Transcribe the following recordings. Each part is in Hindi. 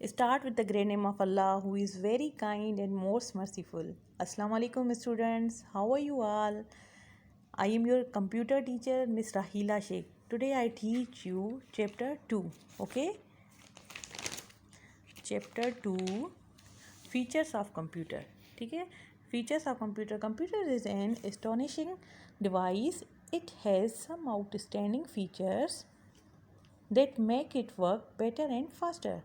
Start with the great name of Allah, who is very kind and most merciful. Assalamu alaikum, students. How are you all? I am your computer teacher, Miss Rahila Sheikh. Today I teach you chapter 2. Okay? Chapter 2, Features of Computer. ठीक है? Features of computer. Computer is an astonishing device. It has some outstanding features that make it work better and faster.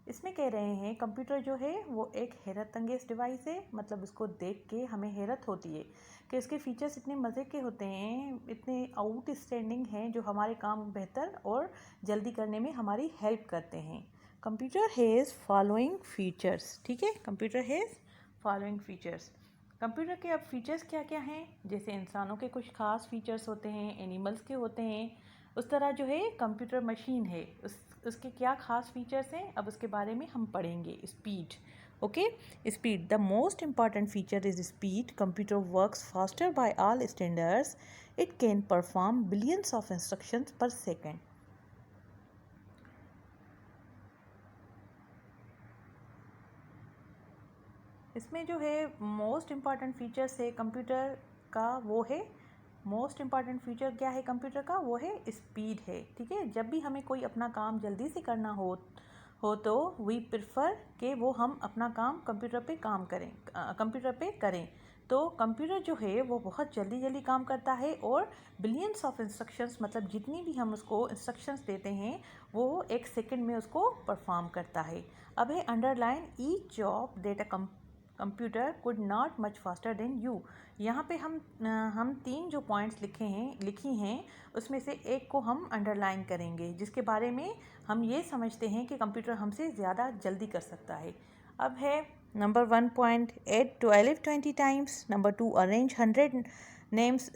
इसमें कह रहे हैं कंप्यूटर जो है वो एक हैरत अंगेज डिवाइस है। मतलब उसको देख के हमें हैरत होती है कि इसके फीचर्स इतने मज़े के होते हैं, इतने आउटस्टैंडिंग हैं, जो हमारे काम बेहतर और जल्दी करने में हमारी हेल्प करते हैं। Computer has following features. ठीक है, computer has following features. Computer के अब फीचर्स क्या क्या हैं? जैसे इंसानों के कुछ खास फीचर्स होते हैं, एनिमल्स के होते हैं, उस तरह जो है कंप्यूटर मशीन है, उसके क्या खास फीचर्स हैं अब उसके बारे में हम पढ़ेंगे। Speed, okay, speed. The most important feature is speed. Computer works faster by all standards. It can perform billions of instructions per second. इसमें जो है मोस्ट इम्पॉर्टेंट फीचर्स है कंप्यूटर का, वो है मोस्ट इम्पॉर्टेंट फीचर क्या है कंप्यूटर का, वो है स्पीड है। ठीक है, जब भी हमें कोई अपना काम जल्दी से करना हो तो वी प्रेफर कि वो हम अपना काम कंप्यूटर पे करें। तो कंप्यूटर जो है वो बहुत जल्दी काम करता है और बिलियंस ऑफ इंस्ट्रक्शंस, मतलब जितनी भी हम उसको इंस्ट्रक्शंस देते हैं वो एक सेकंड में उसको परफॉर्म करता है। अब है underline each job that a computer could not much faster than you. यहाँ पे हम तीन जो पॉइंट्स लिखी हैं उसमें से एक को हम अंडरलाइन करेंगे, जिसके बारे में हम ये समझते हैं कि कंप्यूटर हमसे ज़्यादा जल्दी कर सकता है। अब है number 1 point, add 12 20 times. Number 2, arrange 100 names.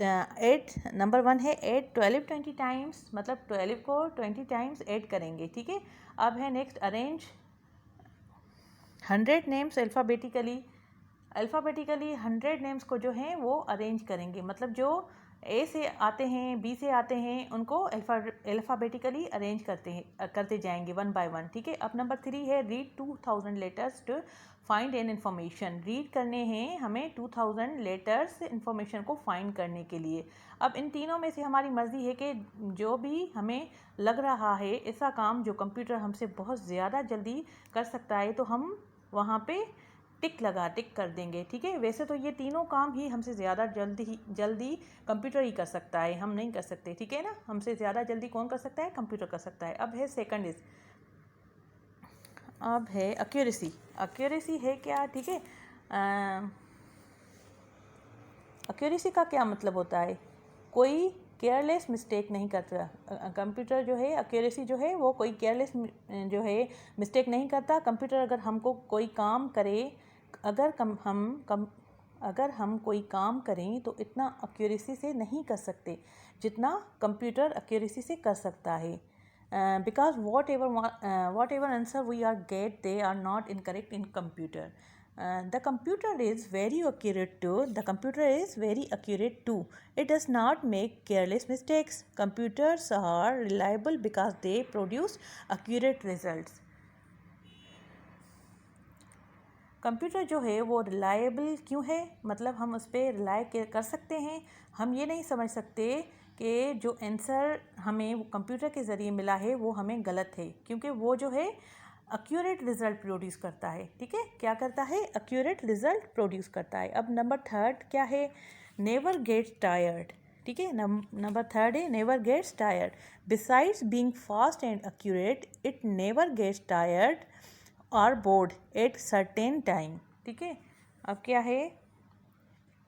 Number 1 है एड 12 20 टाइम्स, मतलब 12 को 20 टाइम्स ऐड करेंगे। ठीक है, अब है next, arrange 100 names alphabetically 100 names को जो हैं वो अरेंज करेंगे। मतलब जो ए से आते हैं, बी से आते हैं, उनको अल्फ़ाबेटिकली अरेंज करते जाएंगे वन बाय वन। ठीक है, अब नंबर 3 है read 2000 letters to find an information. Read करने हैं हमें 2000 लेटर्स इन्फॉर्मेशन को फाइंड करने के लिए। अब इन तीनों में से हमारी मर्ज़ी है कि जो भी हमें लग रहा है ऐसा काम जो कंप्यूटर हमसे बहुत ज़्यादा जल्दी कर सकता है तो हम वहाँ पे टिक कर देंगे। ठीक है, वैसे तो ये तीनों काम ही हमसे ज़्यादा जल्दी कंप्यूटर ही कर सकता है, हम नहीं कर सकते। ठीक है ना, हमसे ज़्यादा जल्दी कौन कर सकता है? कंप्यूटर कर सकता है। अब है सेकंड इज, अब है एक्यूरेसी। एक्यूरेसी है क्या? ठीक है, एक्यूरेसी का क्या मतलब होता है? कोई केयरलेस मिस्टेक नहीं करता कंप्यूटर जो है। एक्यूरेसी जो है वो कोई केयरलेस जो है मिस्टेक नहीं करता। कंप्यूटर अगर हमको कोई काम करे, अगर हम कोई काम करें तो इतना एक्यूरेसी से नहीं कर सकते जितना कंप्यूटर एक्यूरेसी से कर सकता है। Because whatever answer we are get, they are not incorrect in computer. The computer is very accurate too. It does not make careless mistakes. Computers are reliable because they produce accurate results. Computer जो है वो रिलायबल क्यों है? मतलब हम उस पर रिलाई कर सकते हैं। हम ये नहीं समझ सकते कि जो आंसर हमें वो कंप्यूटर के ज़रिए मिला है वो हमें गलत है, क्योंकि वो जो है एक्यूरेट रिज़ल्ट प्रोड्यूस करता है। ठीक है, क्या करता है? एक्यूरेट रिज़ल्ट प्रोड्यूस करता है। अब नंबर 3 क्या है? Never gets tired. ठीक है, नंबर 3 है never gets tired. Besides being fast and accurate, it never gets tired और बोर्ड एट सर्टेन टाइम। ठीक है, अब क्या है?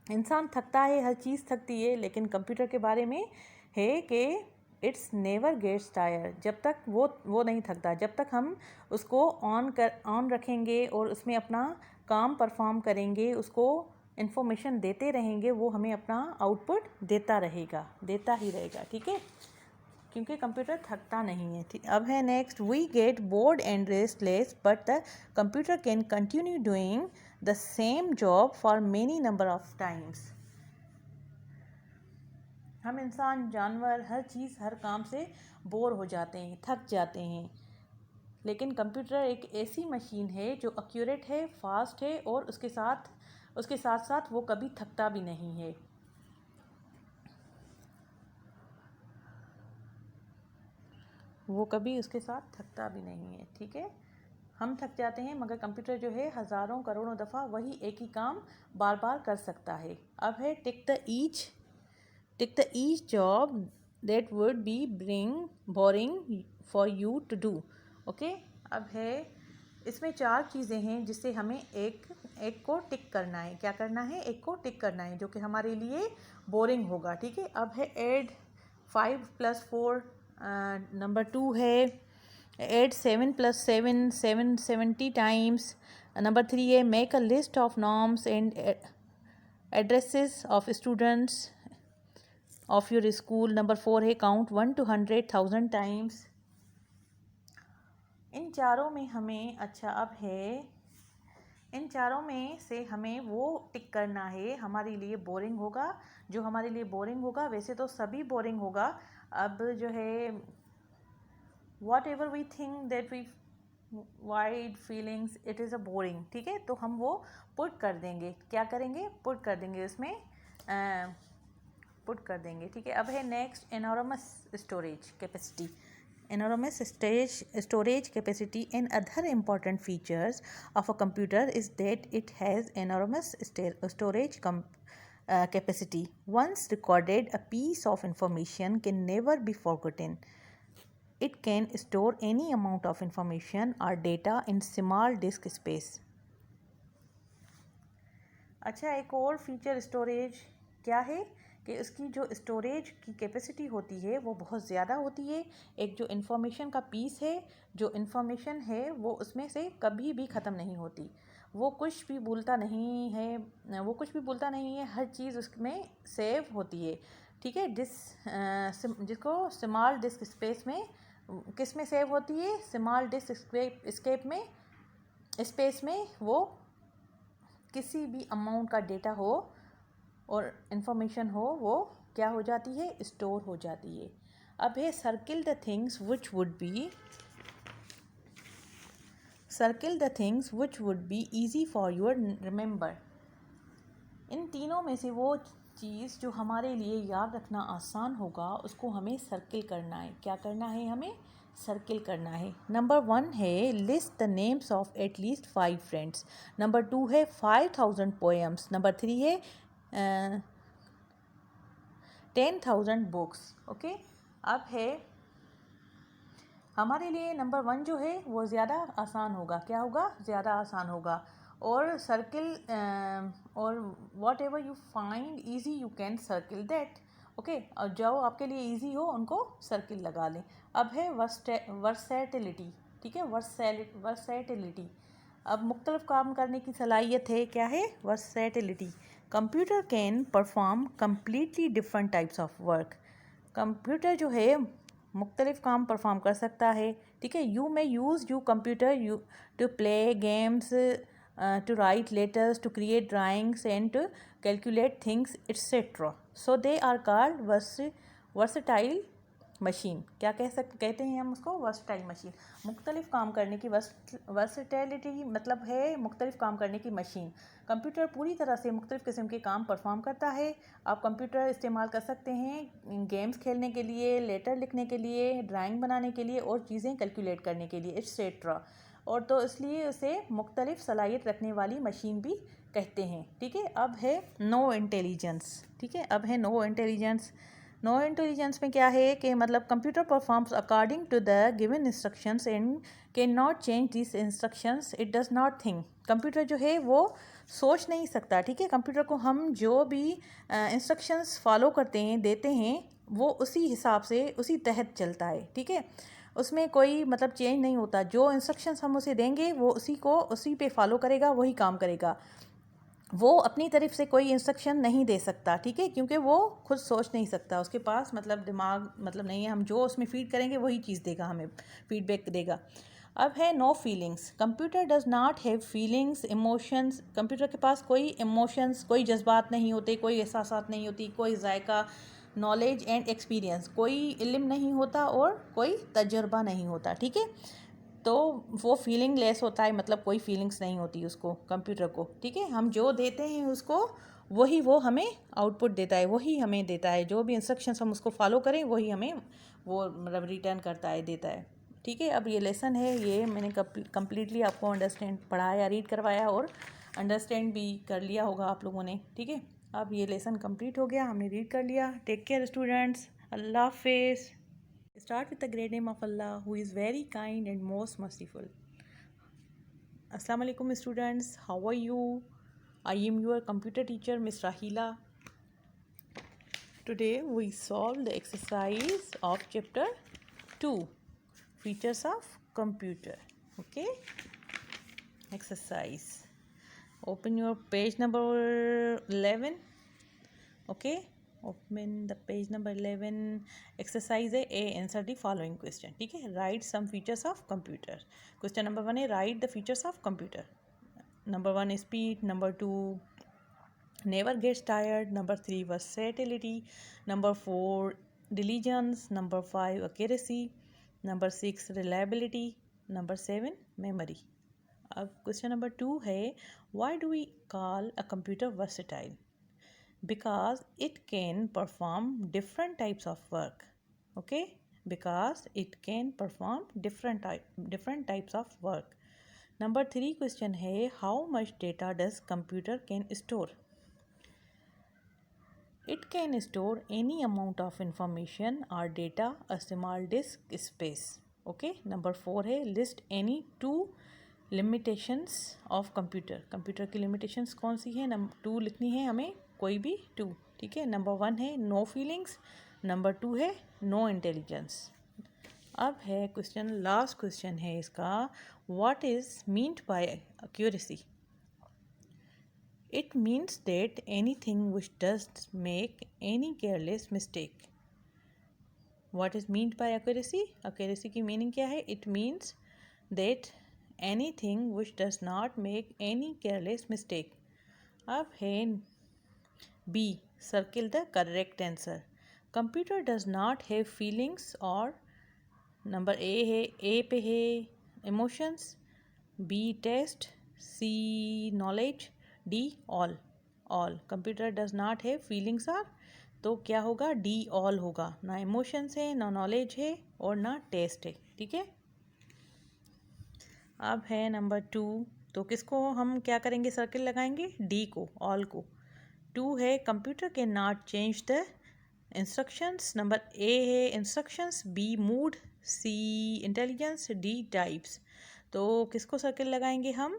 इंसान थकता है, हर चीज़ थकती है, लेकिन कंप्यूटर के बारे में है कि इट्स नेवर गेट्स टायर्ड। जब तक वो नहीं थकता, जब तक हम उसको ऑन रखेंगे और उसमें अपना काम परफॉर्म करेंगे, उसको इन्फॉर्मेशन देते रहेंगे, वो हमें अपना आउटपुट देता ही रहेगा। ठीक है, क्योंकि कंप्यूटर थकता नहीं है। ठीक, अब है next, we get bored and restless but the computer can continue doing the same job for many number of times. हम इंसान, जानवर, हर चीज़, हर काम से बोर हो जाते हैं, थक जाते हैं, लेकिन कंप्यूटर एक ऐसी मशीन है जो एक्यूरेट है, फास्ट है और उसके साथ साथ वो कभी थकता भी नहीं है। वो कभी उसके साथ थकता भी नहीं है। ठीक है, हम थक जाते हैं मगर कंप्यूटर जो है हज़ारों करोड़ों दफ़ा वही एक ही काम बार बार कर सकता है। अब है tick the each job that would be boring for you to do. Okay, अब है इसमें 4 चीज़ें हैं जिससे हमें एक को टिक करना है। क्या करना है? एक को टिक करना है जो कि हमारे लिए बोरिंग होगा। ठीक है, अब है ऐड 5 + 4, नंबर 2 है ऐड 7 + 7 770 टाइम्स, नंबर 3 है make a list of norms and addresses of students of your school, number 4 है काउंट 1 to 100,000 टाइम्स। इन चारों में हमें अब है इन चारों में से हमें वो टिक करना है हमारे लिए बोरिंग होगा। जो हमारे लिए बोरिंग होगा, वैसे तो सभी बोरिंग होगा। अब जो है whatever we think that we wide feelings it is a boring. ठीक है, तो हम वो पुट कर देंगे। क्या करेंगे? पुट कर देंगे, उसमें पुट कर देंगे। ठीक है, अब है next enormous storage capacity. Enormous storage capacity and other important features of a computer is that it has enormous storage capacity. Once recorded, a piece of information can never be forgotten. It can store any amount of information or data in small disk space. अच्छा, एक और फीचर स्टोरेज क्या है कि उसकी जो स्टोरेज की कैपेसिटी होती है वो बहुत ज़्यादा होती है। एक जो इन्फॉर्मेशन का पीस है, जो इन्फॉर्मेशन है वो उसमें से कभी भी ख़त्म नहीं होती। वो कुछ भी भूलता नहीं है, हर चीज़ उसमें सेव होती है। ठीक है, जिसको स्मॉल डिस्क स्पेस में, किस में सेव होती है? स्मॉल डिस्क स्पेस में वो किसी भी अमाउंट का डेटा हो और इन्फॉर्मेशन हो वो क्या हो जाती है? स्टोर हो जाती है। अब है circle the things which would be easy for your remember. इन तीनों में से वो चीज़ जो हमारे लिए याद रखना आसान होगा उसको हमें सर्किल करना है। क्या करना है? हमें सर्किल करना है। नंबर 1 है list the names of at least 5 friends, number 2 है 5000 पोएम्स, नंबर 3 है 10,000 बुक्स। ओके, अब है हमारे लिए नंबर 1 जो है वो ज़्यादा आसान होगा। क्या होगा? ज़्यादा आसान होगा। और सर्किल और what ever you find easy you can circle that. Okay, और जो आपके लिए ईजी हो उनको सर्किल लगा लें। अब है वर्सैटिलिटी। ठीक है, वर्सैटिलिटी। अब मुख्तलिफ काम करने की सलाहियत है। क्या है? Versatility. Computer can perform completely different types of work. Computer जो है मुख्तलिफ काम परफॉर्म कर सकता है। ठीक है, you may use computer to play games, to write letters, to create drawings and to calculate things etc. So they are called versatile machine. क्या कहते हैं हम उसको? versatile machine। मुख्तलिफ काम करने की versatility मतलब है मुख्तलिफ काम करने की मशीन। कंप्यूटर पूरी तरह से मुख्तलिफ किस्म के काम परफॉर्म करता है। आप कंप्यूटर इस्तेमाल कर सकते हैं गेम्स खेलने के लिए, लेटर लिखने के लिए, ड्राइंग बनाने के लिए और चीज़ें कैलकुलेट करने के लिए एक्सेट्रा। और तो इसलिए उसे मुख्तलिफ सलाहियत रखने वाली मशीन भी कहते हैं। ठीक है, अब है नो इंटेलिजेंस। ठीक है, अब है नो इंटेलिजेंस। नो इंटेलिजेंस में क्या है कि मतलब computer performs according to the given instructions and can not change this instructions, it does not think. Computer जो है वो सोच नहीं सकता। ठीक है, कंप्यूटर को हम जो भी इंस्ट्रक्शंस फॉलो करते हैं, देते हैं, वो उसी हिसाब से उसी तहत चलता है। ठीक है, उसमें कोई मतलब चेंज नहीं होता। जो इंस्ट्रक्शंस हम उसे देंगे वो उसी पे फॉलो करेगा, वही काम करेगा। वो अपनी तरफ से कोई इंस्ट्रक्शन नहीं दे सकता। ठीक है, क्योंकि वो खुद सोच नहीं सकता, उसके पास मतलब दिमाग मतलब नहीं है। हम जो उसमें फीड करेंगे वही चीज़ देगा, हमें फीडबैक देगा। अब है no feelings. Computer does not have feelings, emotions. Computer के पास कोई इमोशंस, कोई जज्बात नहीं होते, कोई एहसासात नहीं होती, कोई जायका, नॉलेज एंड एक्सपीरियंस, कोई इल्म नहीं होता और कोई तजर्बा नहीं होता। ठीक है, तो वो फीलिंग लेस होता है, मतलब कोई फीलिंग्स नहीं होती उसको, कंप्यूटर को, ठीक है। हम जो देते हैं उसको वही वो हमें आउटपुट देता है, वही हमें देता है, जो भी इंस्ट्रक्शंस हम उसको फॉलो करें वही हमें वो मतलब रिटर्न करता है, देता है, ठीक है। अब ये लेसन है, ये मैंने कम्प्लीटली आपको अंडरस्टैंड पढ़ाया, रीड करवाया और अंडरस्टैंड भी कर लिया होगा आप लोगों ने, ठीक है। अब ये लेसन कंप्लीट हो गया, हमने रीड कर लिया। टेक केयर स्टूडेंट्स, अल्लाह हाफिज़। Start with the great name of Allah, who is very kind and most merciful. Assalamu alaikum students, how are you? I am your computer teacher, Miss Rahila. Today we solve the exercise of chapter 2, Features of Computer. Okay? Exercise. Open your page number 11. Okay? Open the page number 11. Exercise A, answer the following question, ठीक है। Write some features of computer. Question number 1 है write the features of computer. Number 1 is speed, number 2 never gets tired, number 3 versatility, number 4 diligence, number 5 accuracy, number 6 reliability, number 7 memory. अब question number 2 है why do we call a computer versatile? Because it can perform different types of work. Okay, because it can perform different types of work. Number 3 question है how much data does computer can store? It can store any amount of information or data a small disk space. Okay, number 4 है list any two limitations of computer. Computer की limitations कौन सी है? नंबर 2 लिखनी है हमें, कोई भी 2, ठीक है। नंबर 1 है नो फीलिंग्स, नंबर 2 है नो इंटेलिजेंस। अब है क्वेश्चन, लास्ट क्वेश्चन है इसका, what is meant by accuracy? It means that anything which does make any careless mistake. What is meant by accuracy? Accuracy की मीनिंग क्या है? It means that anything which does not make any careless mistake. अब है B, circle the correct answer. Computer does not have feelings or number A है, A पे है emotions, B test, C knowledge, D all. Computer does not have feelings or, तो क्या होगा? D all होगा, ना emotions है, ना knowledge है और ना टेस्ट है, ठीक है। अब है नंबर 2, तो किसको हम क्या करेंगे? सर्किल लगाएंगे डी को, ऑल को। 2 है कंप्यूटर के not change the instructions. Number A है इंस्ट्रक्शंस, बी मूड, सी इंटेलिजेंस, डी टाइप्स। तो किसको सर्किल लगाएंगे हम?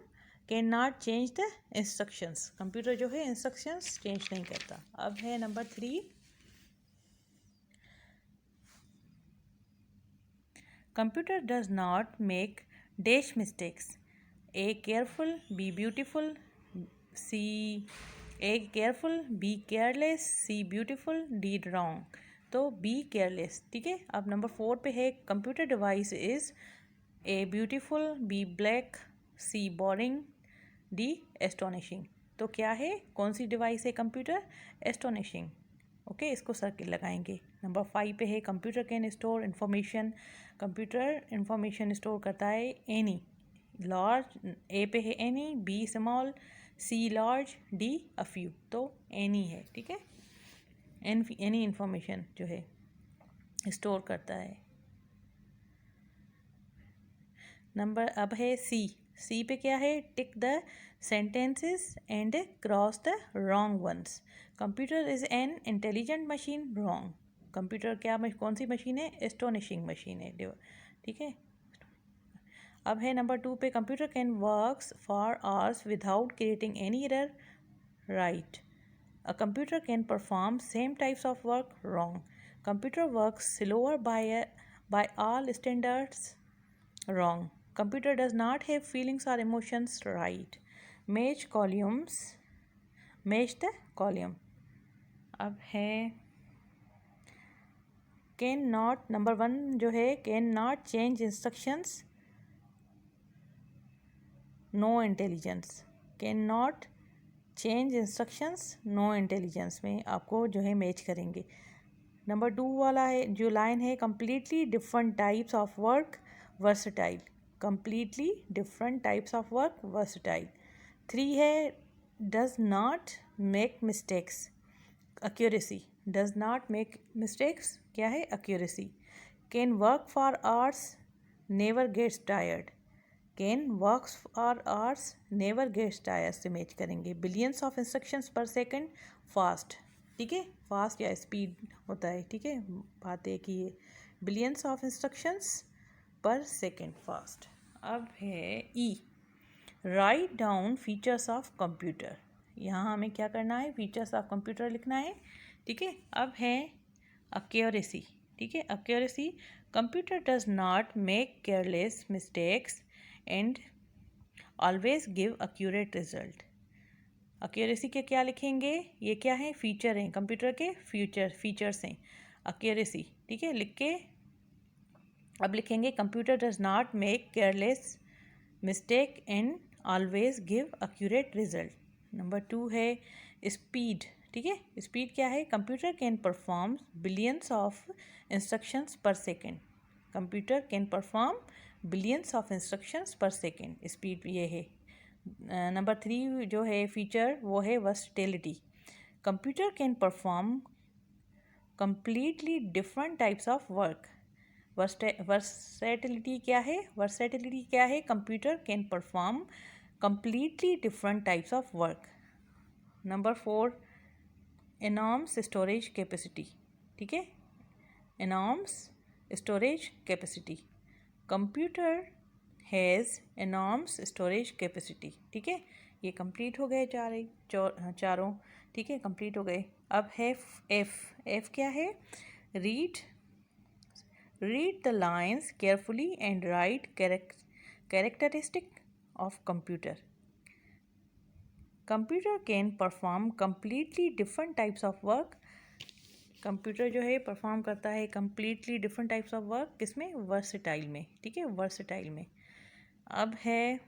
Can not change the instructions. Computer जो है इंस्ट्रक्शंस चेंज नहीं करता। अब है number 3, computer does not make dash mistakes. A careful, B beautiful, C A careful, B careless, C beautiful, D wrong. तो B careless, ठीक है। अब नंबर 4 पे है computer device is A beautiful, B black, C boring, D astonishing. तो क्या है? कौन सी डिवाइस है कंप्यूटर? एस्टोनिशिंग। ओके, इसको सर्किल लगाएंगे। नंबर 5 पे है computer can store information. Computer information store करता है एनी लार्ज, ए पे है any, B small, C large, D a few. तो एनी है, ठीक है। एनी इन्फॉर्मेशन जो है स्टोर करता है। नंबर अब है सी पे क्या है? Tick the sentences and cross the wrong ones. Computer is an intelligent machine, wrong. Computer क्या कौन सी मशीन है? एस्टोनिशिंग मशीन है, ठीक है। अब है नंबर 2 पे computer can works for hours without creating any error, right. A computer can perform same types of work, wrong. Computer works slower by all standards, wrong. Computer does not have feelings or emotions, right. Match columns, match the column. अब है कैन नॉट, नंबर 1 जो है can not change instructions, no intelligence. Can not change instructions, no intelligence में आपको जो है मैच करेंगे। नंबर 2 वाला है जो लाइन है, completely different types of work, versatile. completely different types of work, versatile. 3 है does not make mistakes, accuracy. does not make mistakes क्या है? accuracy. can work for hours, never gets tired. can works for hours, never gets tired से मैच करेंगे. billions of instructions per second, fast. ठीक है, फास्ट या स्पीड होता है. ठीक है, बात है कि ये billions of instructions per second, fast. अब है ई, write down features of computer. यहाँ हमें क्या करना है? फीचर्स ऑफ कंप्यूटर लिखना है. ठीक है, अब है एक्यूरेसी. ठीक है, accuracy, computer does not make careless mistakes and always give accurate result. Accuracy के क्या लिखेंगे? ये क्या है? फीचर हैं, कंप्यूटर के फीचर्स हैं एक्यूरेसी. ठीक है, लिख के अब लिखेंगे computer does not make careless mistake and always give accurate result. Number 2 है स्पीड. ठीक है, स्पीड क्या है? Computer can perform billions of instructions per second. Computer can perform billions of instructions per second. Speed ये है. नंबर 3 जो है फीचर वो है versatility. Computer can perform completely different types of work. Versatility क्या है? वर्सटिलिटी क्या है? Computer can perform completely different types of work. Number 4 enormous storage capacity. ठीक है, enormous storage capacity. Computer has enormous storage capacity. ठीक है, ये कंप्लीट हो गए चारों. ठीक है, कंप्लीट हो गए. अब है एफ क्या है? Read the lines carefully and write characteristic of computer. Computer can perform completely different types of work. Computer जो है परफॉर्म करता है completely different types of work. किसमें? वर्सटाइल में. ठीक है, वर्सटाइल में. अब है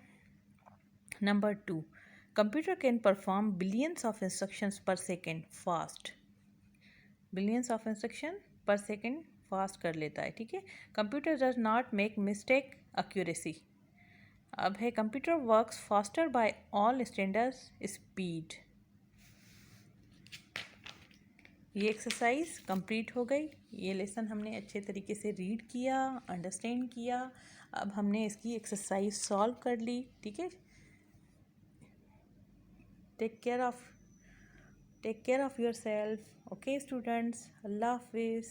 number 2, computer can perform billions of instructions per second, fast. Billions of instruction per second fast कर लेता है. ठीक है, computer does not make mistake, accuracy. अब है computer works faster by all standards, speed. ये एक्सरसाइज कंप्लीट हो गई. ये लेसन हमने अच्छे तरीके से रीड किया, अंडरस्टैंड किया. अब हमने इसकी एक्सरसाइज सॉल्व कर ली. ठीक है, take care of yourself. Okay students, अल्लाह हाफिज़.